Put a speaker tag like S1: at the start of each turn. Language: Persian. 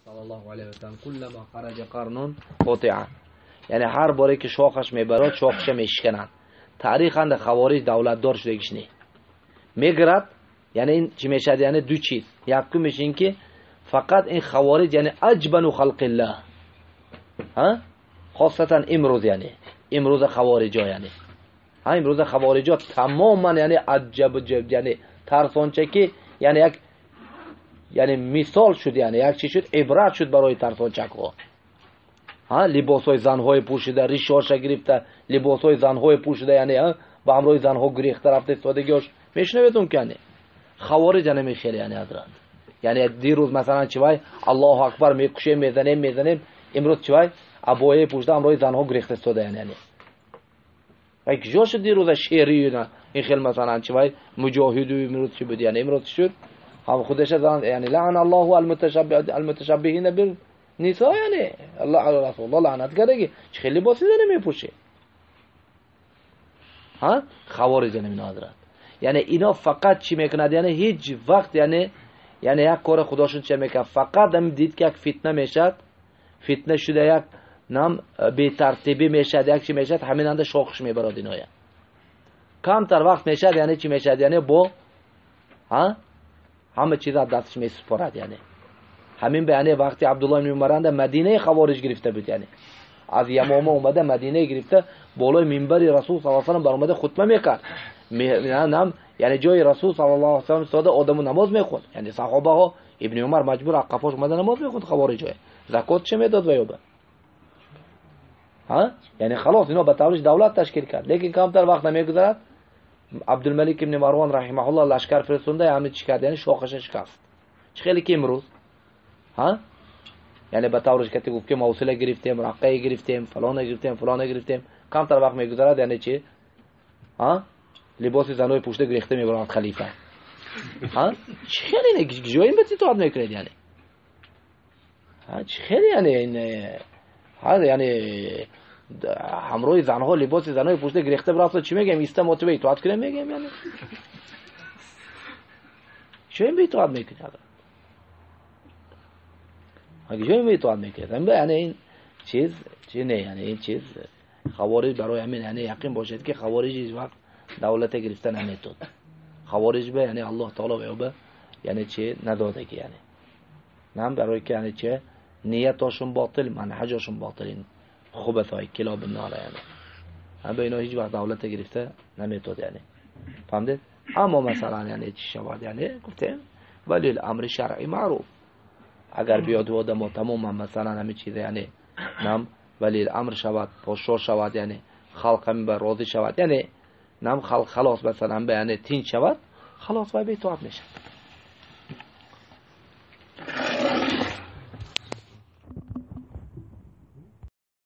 S1: sallallahu aleyhi ve sellem kullama kharaja qarnun quti'a. Yani har bore که شاخش میبرد شاخش میشکنند. تاریخاً خوارج دولتدار شدگیش نی میگرد. یعنی این چی میشد؟ یعنی دو چیز. یکی میشه این که فقط این خوارج یعنی اجبن خلق الله، ها، خاصتا امروز، یعنی امروز خوارجا، یعنی ها امروز خوارجا تماما یعنی عجب یعنی ترسانچه که یعنی یک یعنی مثال شد، یعنی یک چی شد، عبرت شد برای ترسانچک‌ها. ها لباسای زن‌های پوشیده، ریشاش گرفته، لباسای زن‌های پوشیده، یعنی با همراه زن‌ها گریخته رفته سادگیش میشنویدون که نه خوارج نمیخیره. یعنی حضرت یعنی دیروز مثلا چی وای الله اکبر میکشه میزنیم امروز چی وای ابوای پوشیده همراه زن‌ها گریخته ساده، یعنی وای که جاش دیروز شعری نه این خیلی مثلا چی وای مجاهد امروز چی بود، یعنی امروز شد هم خودش زن، یعنی لعن الله المتشبهین بالنساء، یعنی الله علی رسول الله لعنت کرده چه خیلی لباسی زنه میپوشه. ها خوارج نمینا حضرت. یعنی اینا فقط چی میکنند؟ یعنی هیچ وقت یعنی یک کار خداشون چه میکنه؟ فقط هم دید که یک فتنه میشد، فتنه شده یک نام بی ترتیبی میشد، یک چی میشد همین انده شاخش میبرد اینا. کم تر وقت میشد یعنی چی میشد؟ یعنی با ها همه چیز از دستش میسپارد. یعنی همین به یعنی وقتی عبدالله بن عمر مدینه خوارج گرفته بود، یعنی از یمامه اومده مدینه گرفته، بالای منبر رسول صلی الله علیه و آله بر اومده خطبه میکرد. یعنی جای رسول صلی الله علیه و آله ساده آدمو نماز میخوند، یعنی صحابه ها ابن عمر مجبور عقفاش اومده نماز میخوند. خوارج های زکات چه میداد و ها یعنی خلاص اینا به طورش دولت تشکیل کرد. لیکن کمتر وقت نمیگذرد عبدالملک ابن مروان رحمه الله لشکر فرستونده، همین چی کرد؟ یعنی شاخش شکست. چه خیلی که امروز ها یعنی به طورش که گفت که موصله گرفتیم، رقه گرفتیم، فلان گرفتیم، کمتر وقت میگذرد یعنی چی؟ ها لباس زنای پوشیده گرفته میبرند خلیفه. ها چه خیلی جایی به تو آد میکنید، یعنی ها چه خیلی یعنی این ها یعنی همراه زنها لباس زنای پوشیده گرفته برافت چی میگم؟ استماعت به اطاعت کنه میگم، یعنی چه به اطاعت میکنید؟ اگه جایی به اطاعت میکنید یعنی این چیز چی نه، یعنی این چیز خوارج برای همین یعنی یقین باشد که خوارج هیچ وقت دولت گرفتن نمیتود. خوارج به یعنی الله تعالی به یعنی چه نداده که یعنی نام برای که یعنی چه نیتاشون باطل، منهجشون باطلین، خبثای کلاب النار، یعنی هم به اینا هیچ وقت دولت گرفته نمیتود. یعنی فهمید؟ اما مثلا یعنی چی شود؟ یعنی گفتیم ولی الامر شرعی معروف، اگر بیاد و آدم تمام مثلا همه چیز یعنی نام ولی الامر شود، پاشور شود، یعنی خلق هم به راضی شود، یعنی نام خلق خلاص مثلا به یعنی تین شود، خلاص وای به اطاعت میشه.